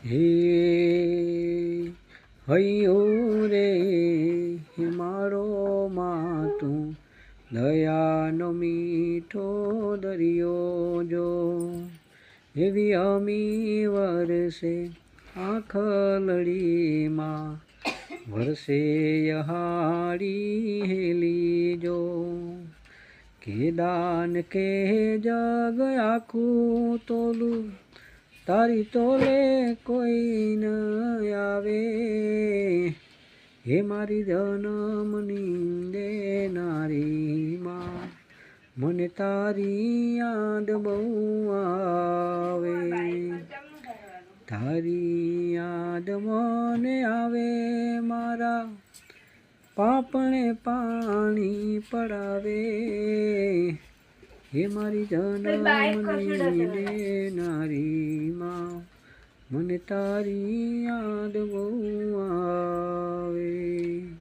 હે હૈયું રે મારો માં તું દયાનો મીઠો દરિયો જો એવી અમી વરસે આખલડીમાં વરસે યહાડી હેલી જો કે દાન કે જગ આખું તોલું તારી તોલે કોઈ ન આવે હે મારી જન્મની દેનારી માં મને તારી યાદ બહુ આવે તારી યાદ મને આવે મારા પાપણે પાણી પડાવે હે મારી જન્મની દેનારી માં મને તારી યાદ બહુ